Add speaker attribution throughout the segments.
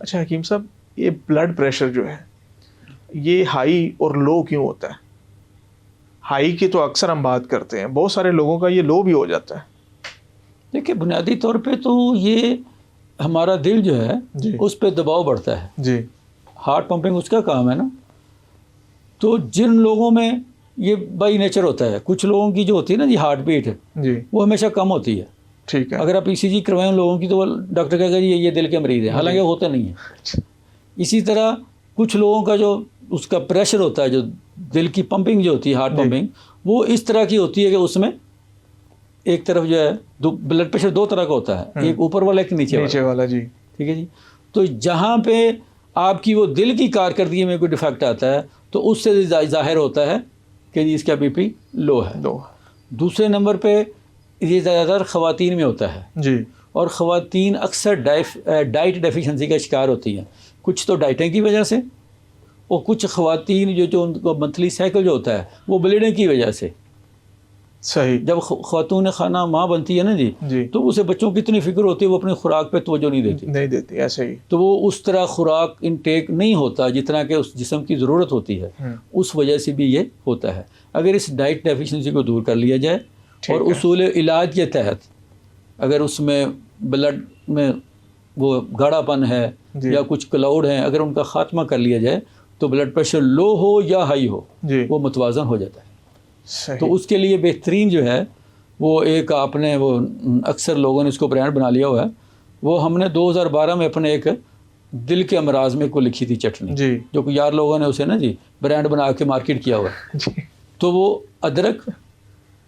Speaker 1: اچھا حکیم صاحب، یہ بلڈ پریشر جو ہے یہ ہائی اور لو کیوں ہوتا ہے؟ ہائی کی تو اکثر ہم بات کرتے ہیں، بہت سارے لوگوں کا یہ لو بھی ہو جاتا ہے.
Speaker 2: دیکھیے بنیادی طور پہ تو یہ ہمارا دل جو ہے
Speaker 1: جی
Speaker 2: اس پہ دباؤ بڑھتا ہے.
Speaker 1: جی
Speaker 2: ہارٹ پمپنگ اس کا کام ہے نا. تو جن لوگوں میں یہ بائی نیچر ہوتا ہے، کچھ لوگوں کی جو ہوتی ہے نا جی ہارٹ بیٹ
Speaker 1: جی
Speaker 2: وہ ہمیشہ کم ہوتی ہے.
Speaker 1: ٹھیک ہے.
Speaker 2: اگر آپ ای سی جی کروائیں لوگوں کی تو وہ ڈاکٹر کہے گا جی یہ دل کے مریض ہیں، حالانکہ ہوتا نہیں ہے. اسی طرح کچھ لوگوں کا جو اس کا پریشر ہوتا ہے، جو دل کی پمپنگ جو ہوتی ہے ہارٹ پمپنگ، وہ اس طرح کی ہوتی ہے کہ اس میں ایک طرف جو ہے بلڈ پریشر دو طرح کا ہوتا ہے، ایک اوپر والا ایک نیچے
Speaker 1: والا. جی
Speaker 2: ٹھیک ہے جی. تو جہاں پہ آپ کی وہ دل کی کارکردگی میں کوئی ڈیفیکٹ آتا ہے تو اس سے ظاہر ہوتا ہے کہ جی اس کا بی پی لو ہے. دوسرے نمبر پہ یہ زیادہ تر خواتین میں ہوتا ہے.
Speaker 1: جی.
Speaker 2: اور خواتین اکثر ڈائٹ ڈیفیشنسی کا شکار ہوتی ہیں، کچھ تو ڈائٹنگ کی وجہ سے، اور کچھ خواتین جو ان کو منتھلی سائیکل جو ہوتا ہے وہ بلیڈنگ کی وجہ سے.
Speaker 1: صحیح.
Speaker 2: جب خاتون خانہ ماں بنتی ہے نا جی تو اسے بچوں کی اتنی فکر ہوتی ہے، وہ اپنی خوراک پہ توجہ نہیں دیتی
Speaker 1: ایسے ہی.
Speaker 2: تو وہ اس طرح خوراک انٹیک نہیں ہوتا جتنا کہ اس جسم کی ضرورت ہوتی ہے. اس وجہ سے بھی یہ ہوتا ہے. اگر اس ڈائٹ ڈیفیشنسی کو دور کر لیا جائے اور اصول علاج کے تحت اگر اس میں بلڈ میں وہ گاڑھا پن ہے یا کچھ کلاؤڈ ہیں، اگر ان کا خاتمہ کر لیا جائے تو بلڈ پریشر لو ہو یا ہائی ہو وہ متوازن ہو جاتا ہے. تو اس کے لیے بہترین جو ہے وہ ایک آپ نے وہ اکثر لوگوں نے اس کو برانڈ بنا لیا ہوا ہے. وہ ہم نے 2012 میں اپنے ایک دل کے امراض میں کو لکھی تھی چٹنی، جو کہ یار لوگوں نے اسے نا جی برانڈ بنا کے مارکیٹ کیا ہوا ہے. تو وہ ادرک،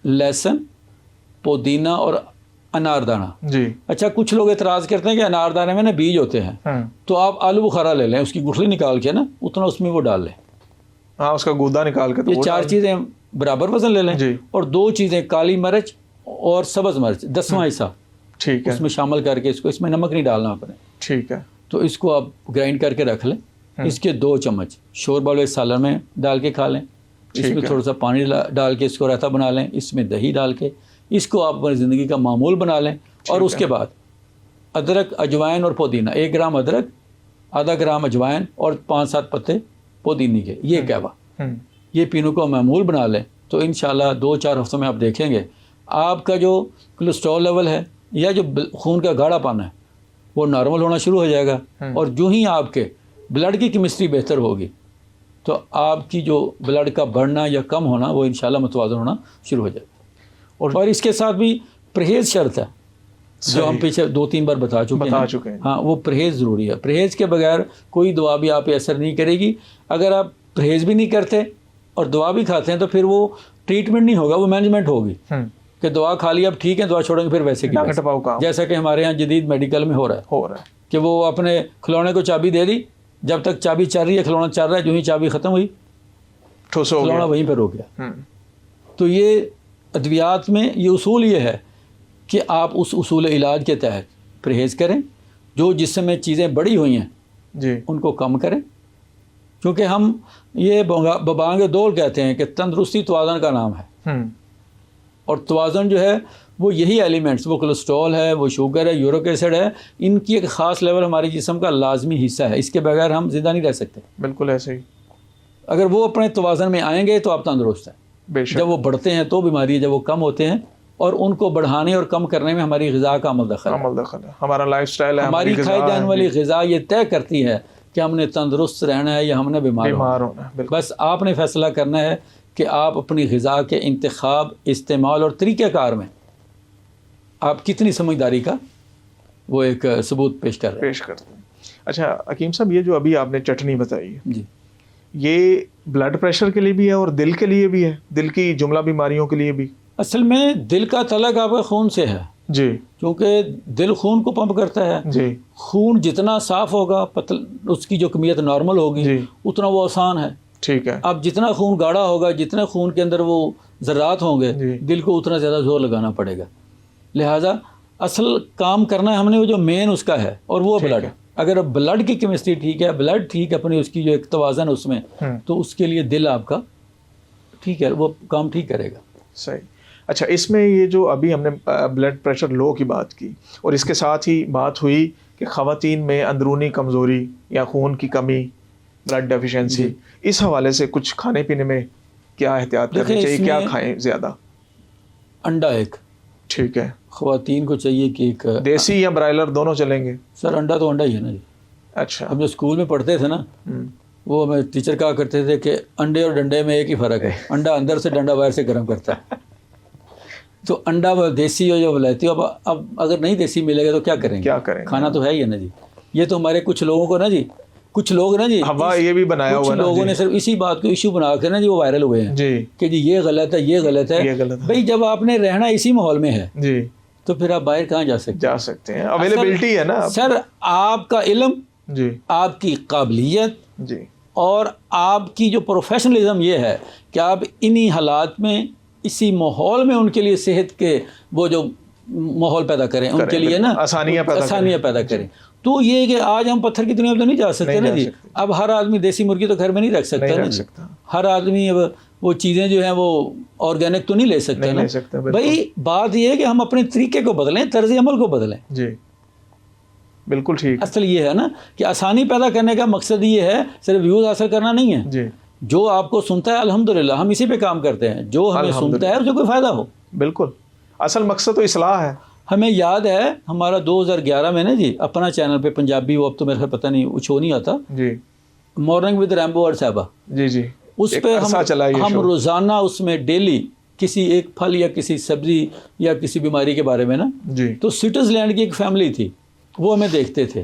Speaker 2: لہسن، پودینہ اور اناردانہ. اچھا کچھ لوگ اعتراض کرتے ہیں کہ اناردانے میں نا بیج ہوتے ہیں، تو آپ آلو بخارا لے لیں، اس کی گٹھلی نکال کے نا اتنا اس میں وہ ڈال لیں.
Speaker 1: ہاں اس کا گودا نکال کے.
Speaker 2: یہ 4 چیزیں برابر وزن لے لیں اور 2 چیزیں کالی مرچ اور سبز مرچ 10واں حصہ
Speaker 1: ٹھیک ہے
Speaker 2: اس میں شامل کر کے اس میں نمک نہیں ڈالنا آپ نے.
Speaker 1: ٹھیک ہے.
Speaker 2: تو اس کو آپ گرائنڈ کر کے رکھ لیں. اس کے 2 چمچ شوربہ والے سالن میں ڈال کے کھا لیں. اس میں تھوڑا سا پانی ڈال کے اس کو رائتا بنا لیں. اس میں دہی ڈال کے اس کو آپ اپنی زندگی کا معمول بنا لیں. اور اس کے بعد ادرک، اجوائن اور پودینہ، 1 گرام ادرک، آدھا گرام اجوائن اور 5-7 پتے پودینے کے، یہ کہوا یہ پینوں کو معمول بنا لیں. تو انشاءاللہ 2-4 ہفتوں میں آپ دیکھیں گے آپ کا جو کولیسٹرول لیول ہے یا جو خون کا گاڑھا پن ہے وہ نارمل ہونا شروع ہو جائے گا. اور جو ہی آپ کے بلڈ کی کیمسٹری بہتر ہوگی تو آپ کی جو بلڈ کا بڑھنا یا کم ہونا وہ انشاءاللہ متوازن ہونا شروع ہو جائے گا. اور اس کے ساتھ بھی پرہیز شرط ہے، جو ہم پیچھے 2-3 بار بتا چکے ہیں. ہاں وہ پرہیز ضروری ہے. پرہیز کے بغیر کوئی دوا بھی آپ پہ اثر نہیں کرے گی. اگر آپ پرہیز بھی نہیں کرتے اور دوا بھی کھاتے ہیں تو پھر وہ ٹریٹمنٹ نہیں ہوگا، وہ مینجمنٹ ہوگی کہ دوا کھا لی اب ٹھیک ہے، دوا چھوڑیں گے پھر ویسے کی جیسا کہ ہمارے ہاں جدید میڈیکل میں ہو رہا ہے کہ وہ اپنے کھلونے کو چابی دے دی، جب تک چابی چل رہی ہے کھلونا چل رہا ہے، جو ہی چابی ختم ہوئی کھلونا وہیں پہ رو گیا. تو یہ ادویات میں یہ اصول یہ ہے کہ آپ اس اصول علاج کے تحت پرہیز کریں، جو جسم میں چیزیں بڑی ہوئی ہیں ان کو کم کریں. کیونکہ ہم یہ ببانگ دول کہتے ہیں کہ تندرستی توازن کا نام ہے. اور توازن جو ہے وہ یہی ایلیمنٹس، وہ کولیسٹرول ہے، وہ شوگر ہے، یورک ایسڈ ہے، ان کی ایک خاص لیول ہمارے جسم کا لازمی حصہ ہے. اس کے بغیر ہم زندہ نہیں رہ سکتے.
Speaker 1: بالکل ایسے ہی.
Speaker 2: اگر وہ اپنے توازن میں آئیں گے تو آپ تندرست ہیں. جب وہ بڑھتے ہیں تو بیماری ہے، جب وہ کم ہوتے ہیں اور ان کو بڑھانے اور کم کرنے میں ہماری غذا کا عمل دخل ہے.
Speaker 1: ہمارا لائف سٹائل ہے،
Speaker 2: ہماری کھائی جانے والی غذا یہ طے کرتی ہے کہ ہم نے تندرست رہنا ہے یا ہم نے بیمار ہونا ہے. بس آپ نے فیصلہ کرنا ہے کہ آپ اپنی غذا کے انتخاب، استعمال اور طریقہ کار میں آپ کتنی سمجھداری کا وہ ایک ثبوت پیش کرتے ہیں.
Speaker 1: اچھا حکیم صاحب، یہ جو ابھی آپ نے چٹنی بتائی ہے یہ بلڈ پریشر کے لیے بھی ہے اور دل کے لیے بھی ہے، دل کی جملہ بیماریوں کے لیے بھی؟
Speaker 2: اصل میں دل کا تعلق آپ کے خون سے ہے کیونکہ دل خون کو پمپ کرتا ہے. خون جتنا صاف ہوگا اس کی جو کمیت نارمل ہوگی اتنا وہ آسان ہے.
Speaker 1: ٹھیک ہے.
Speaker 2: اب جتنا خون گاڑھا ہوگا، جتنے خون کے اندر وہ ذرات ہوں گے دل کو اتنا زیادہ زور لگانا پڑے گا. لہٰذا اصل کام کرنا ہے ہم نے وہ جو مین اس کا ہے اور وہ بلڈ. اگر بلڈ کی کیمسٹری ٹھیک ہے، بلڈ ٹھیک ہے اپنی اس کی جو ایک توازن اس میں، تو اس کے لیے دل آپ کا ٹھیک ہے، وہ کام ٹھیک کرے گا.
Speaker 1: صحیح. اچھا اس میں یہ جو ابھی ہم نے بلڈ پریشر لو کی بات کی اور اس کے ساتھ ہی بات ہوئی کہ خواتین میں اندرونی کمزوری یا خون کی کمی، بلڈ ڈیفیشنسی، اس حوالے سے کچھ کھانے پینے میں کیا احتیاط کرنی چاہیے، کیا کھائیں زیادہ؟
Speaker 2: انڈا ایک،
Speaker 1: ٹھیک ہے،
Speaker 2: خواتین کو چاہیے کہ ایک
Speaker 1: دیسی یا برائلر دونوں چلیں گے؟
Speaker 2: سر انڈا تو انڈا ہی ہے نا جی.
Speaker 1: اچھا.
Speaker 2: ہم جو اسکول میں پڑھتے تھے نا، وہ ہمیں ٹیچر کہا کرتے تھے کہ انڈے اور ڈنڈے میں ایک ہی فرق ہے، انڈا اندر سے ڈنڈا باہر سے گرم کرتا ہے. تو انڈا دیسی ہو یا ولایتی ہو، اب اگر نہیں دیسی ملے گا تو کیا کریں گے؟
Speaker 1: کیا کریں گے؟
Speaker 2: کھانا تو ہے ہی ہے نا جی. یہ تو ہمارے کچھ لوگوں کو نا جی، کچھ لوگ نا جی،
Speaker 1: ہوا یہ بھی بنایا ہوا
Speaker 2: کچھ لوگوں نے صرف اسی بات کو ایشو بنا کے نا جی وہ وائرل ہوئے ہیں
Speaker 1: جی
Speaker 2: کہ جی یہ غلط ہے، یہ غلط ہے. بھائی جب آپ نے رہنا اسی ماحول میں ہے
Speaker 1: جی
Speaker 2: تو پھر آپ باہر کہاں جا سکتے
Speaker 1: ہیں؟ اویلیبلٹی ہے نا
Speaker 2: سر. آپ کا علم،
Speaker 1: جی،
Speaker 2: آپ کی قابلیت،
Speaker 1: جی،
Speaker 2: اور آپ کی جو پروفیشنلزم یہ ہے کہ آپ انہی حالات میں اسی ماحول میں ان کے لیے صحت کے وہ جو ماحول پیدا کریں، ان کے لیے نا
Speaker 1: آسانیاں
Speaker 2: پیدا کریں. تو یہ کہ آج ہم پتھر کی دنیا میں تو نہیں جا سکتے نا جی. اب ہر آدمی دیسی مرغی تو گھر میں نہیں رکھ سکتا نا جی. ہر آدمی اب وہ چیزیں جو ہیں وہ آرگینک تو نہیں لے سکتا نا. بھائی بات یہ ہے کہ ہم اپنے طریقے کو بدلیں، طرز عمل کو بدلیں.
Speaker 1: جی بالکل ٹھیک.
Speaker 2: اصل یہ ہے نا کہ آسانی پیدا کرنے کا مقصد یہ ہے، صرف ویوز حاصل کرنا نہیں ہے.
Speaker 1: جی، جو
Speaker 2: آپ کو سنتا ہے الحمدللہ ہم اسی پہ کام کرتے ہیں، جو ہمیں سنتا ہے اسے کوئی فائدہ ہو.
Speaker 1: بالکل، اصل مقصد تو اصلاح ہے.
Speaker 2: ہمیں یاد ہے ہمارا 2011 میں نا جی اپنا چینل پہ پنجابی، وہ اب تو میرے کو پتہ نہیں وہ شو نہیں آتا
Speaker 1: جی،
Speaker 2: مارننگ ود ریمبو اور صاحبہ.
Speaker 1: جی جی،
Speaker 2: اس پہ ہم روزانہ اس میں ڈیلی کسی ایک پھل یا کسی سبزی یا کسی بیماری کے بارے میں نا
Speaker 1: جی.
Speaker 2: تو سٹز لینڈ کی ایک فیملی تھی، وہ ہمیں دیکھتے تھے.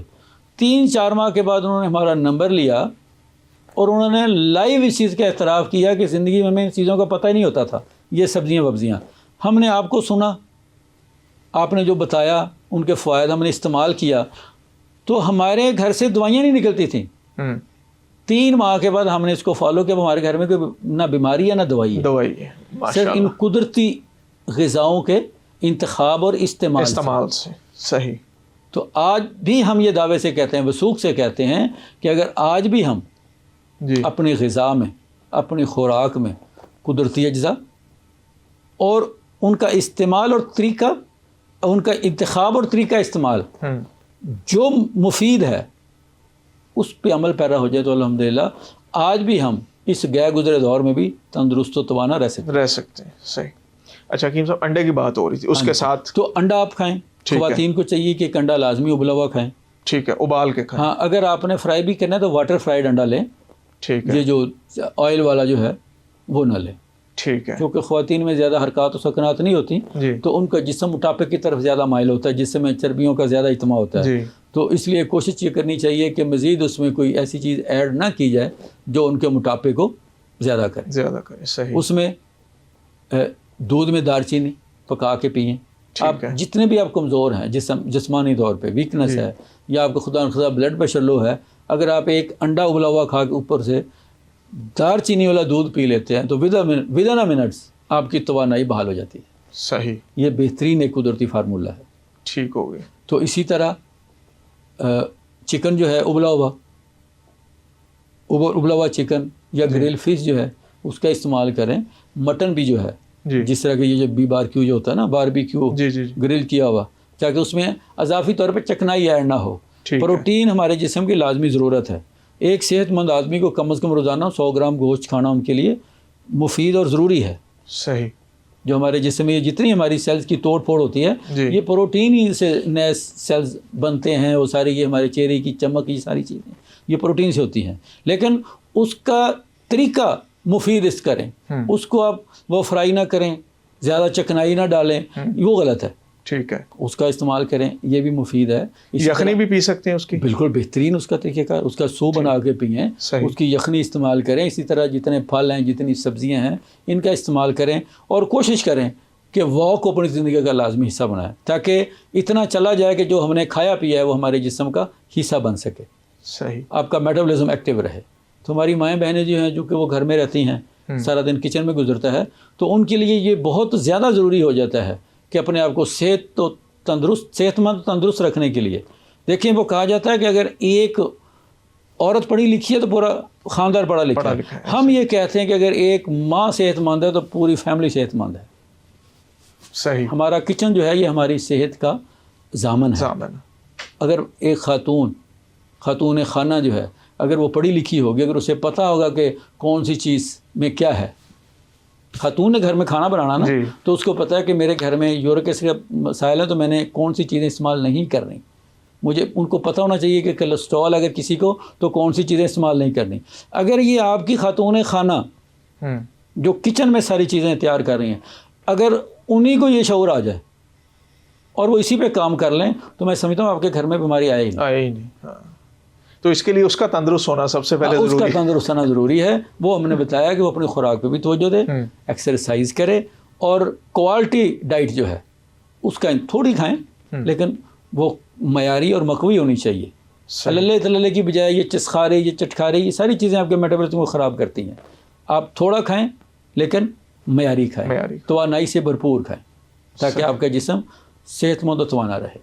Speaker 2: 3-4 ماہ کے بعد انہوں نے ہمارا نمبر لیا اور انہوں نے لائیو اس چیز کا اعتراف کیا کہ زندگی میں ہمیں ان چیزوں کا پتہ ہی نہیں ہوتا تھا، یہ سبزیاں وبزیاں. ہم نے آپ کو سنا، آپ نے جو بتایا ان کے فوائد ہم نے استعمال کیا، تو ہمارے گھر سے دوائیاں نہیں نکلتی تھیں. 3 ماہ کے بعد ہم نے اس کو فالو کیا. ہمارے گھر میں کوئی نہ بیماری ہے نہ دوائی ہے. صرف ان قدرتی غذاؤں کے انتخاب اور استعمال
Speaker 1: سے. صحیح.
Speaker 2: تو آج بھی ہم یہ دعوے سے کہتے ہیں، وثوق سے کہتے ہیں کہ اگر آج بھی ہم اپنی غذا میں، اپنی خوراک میں قدرتی اجزاء اور ان کا استعمال اور طریقہ، ان کا انتخاب اور طریقہ استعمال جو مفید ہے اس پہ عمل پیرا ہو جائے تو الحمدللہ آج بھی ہم اس گئے گزرے دور میں بھی تندرست و توانا رہ سکتے ہیں.
Speaker 1: صحیح. اچھا حکیم صاحب، انڈے کی بات ہو رہی تھی، اس کے ساتھ
Speaker 2: تو انڈا آپ کھائیں. خواتین کو چاہیے کہ انڈا لازمی ابلا ہوا کھائیں.
Speaker 1: ٹھیک ہے، ابال کے کھائیں.
Speaker 2: ہاں، اگر آپ نے فرائی بھی کرنا ہے تو واٹر فرائیڈ انڈا لیں.
Speaker 1: ٹھیک ہے.
Speaker 2: یہ جو آئل والا جو ہے وہ نہ لیں.
Speaker 1: ٹھیک ہے.
Speaker 2: کیونکہ خواتین میں زیادہ حرکات و سکنات نہیں ہوتی تو ان کا جسم موٹاپے کی طرف زیادہ مائل ہوتا ہے، جس میں چربیوں کا زیادہ اجتماع ہوتا ہے. تو اس لیے کوشش یہ کرنی چاہیے کہ مزید اس میں کوئی ایسی چیز ایڈ نہ کی جائے جو ان کے موٹاپے کو زیادہ کرے.
Speaker 1: صحیح.
Speaker 2: اس میں دودھ میں دار چینی پکا کے پئیں. آپ جتنے بھی آپ کمزور ہیں جسمانی طور پہ ویکنس ہے یا آپ کو خدا نخواستہ بلڈ پریشر لو ہے، اگر آپ ایک انڈا ابلا ہوا کھا کے اوپر سے دار چینی والا دودھ پی لیتے ہیں تو ود ان منٹس آپ کی توانائی بحال ہو جاتی ہے.
Speaker 1: صحیح.
Speaker 2: یہ بہترین ایک قدرتی فارمولہ ہے.
Speaker 1: ٹھیک ہو گیا.
Speaker 2: تو اسی طرح چکن جو ہے ابلا ہوا چکن یا گریل فش جو ہے اس کا استعمال کریں. مٹن بھی جو ہے جس طرح کہ یہ جو BBQ جو ہوتا ہے نا، باربیکیو گرل کیا ہوا، تاکہ اس میں اضافی طور پہ چکنائی ایڈ نہ ہو. پروٹین ہمارے جسم کی لازمی ضرورت ہے. ایک صحت مند آدمی کو کم از کم روزانہ 100 گرام گوشت کھانا ان کے لیے مفید اور ضروری ہے.
Speaker 1: صحیح.
Speaker 2: جو ہمارے جسم میں جتنی ہماری سیلز کی توڑ پھوڑ ہوتی ہے یہ پروٹین ہی سے نئے سیلز بنتے ہیں. وہ ساری یہ ہمارے چہرے کی چمک، یہ ساری چیزیں یہ پروٹین سے ہوتی ہیں. لیکن اس کا طریقہ مفید کریں. اس کو آپ وہ فرائی نہ کریں، زیادہ چکنائی نہ ڈالیں، وہ غلط ہے.
Speaker 1: ٹھیک ہے. اس
Speaker 2: کا استعمال کریں، یہ بھی مفید ہے.
Speaker 1: یخنی بھی پی سکتے ہیں اس کی.
Speaker 2: بالکل بہترین اس کا طریقہ کار، اس کا سوپ بنا کے پئیں. اس کی یخنی استعمال کریں. اسی طرح جتنے پھل ہیں، جتنی سبزیاں ہیں، ان کا استعمال کریں اور کوشش کریں کہ واک کو اپنی زندگی کا لازمی حصہ بنائیں، تاکہ اتنا چلا جائے کہ جو ہم نے کھایا پیا ہے وہ ہمارے جسم کا حصہ بن سکے.
Speaker 1: صحیح.
Speaker 2: آپ کا میٹابولزم ایکٹیو رہے. تو ہماری مائیں بہنیں جو ہیں جو کہ وہ گھر میں رہتی ہیں، سارا دن کچن میں گزرتا ہے، تو ان کے لیے یہ بہت زیادہ ضروری ہو جاتا ہے کہ اپنے آپ کو صحت مند تندرست رکھنے کے لیے. دیکھیں وہ کہا جاتا ہے کہ اگر ایک عورت پڑھی لکھی ہے تو پورا خاندان پڑھا لکھا ہے. ہم یہ کہتے ہیں کہ اگر ایک ماں صحت مند ہے تو پوری فیملی صحت مند ہے.
Speaker 1: صحیح.
Speaker 2: ہمارا کچن جو ہے یہ ہماری صحت کا ضامن ہے. اگر ایک خاتون خانہ جو ہے اگر وہ پڑھی لکھی ہوگی, اگر اسے پتہ ہوگا کہ کون سی چیز میں کیا ہے, خاتون نے گھر میں کھانا بنانا نا, تو اس کو پتہ ہے کہ میرے گھر میں یورک ایسڈ کا مسائل ہے تو میں نے کون سی چیزیں استعمال نہیں کرنی. مجھے ان کو پتہ ہونا چاہیے کہ کولیسٹرول اگر کسی کو تو کون سی چیزیں استعمال نہیں کرنی. اگر یہ آپ کی خاتون خانہ جو کچن میں ساری چیزیں تیار کر رہی ہیں, اگر انہی کو یہ شعور آ جائے اور وہ اسی پہ کام کر لیں تو میں سمجھتا ہوں آپ کے گھر میں بیماری آئے ہی نہیں.
Speaker 1: تو اس کے لیے اس کا تندرست ہونا سب سے پہلے
Speaker 2: اس کا تندرست ہونا ضروری ہے. وہ ہم نے بتایا کہ وہ اپنی خوراک پہ بھی توجہ دے, ایکسرسائز کرے, اور کوالٹی ڈائٹ جو ہے اس کا تھوڑی کھائیں لیکن وہ معیاری اور مقوی ہونی چاہیے. اللہ تللے کی بجائے یہ چسخارے, یہ چٹکارے, یہ ساری چیزیں آپ کے میٹابولزم کو خراب کرتی ہیں. آپ تھوڑا کھائیں لیکن معیاری کھائیں, توانائی سے بھرپور کھائیں تاکہ آپ کا جسم صحت مند و توانا رہے.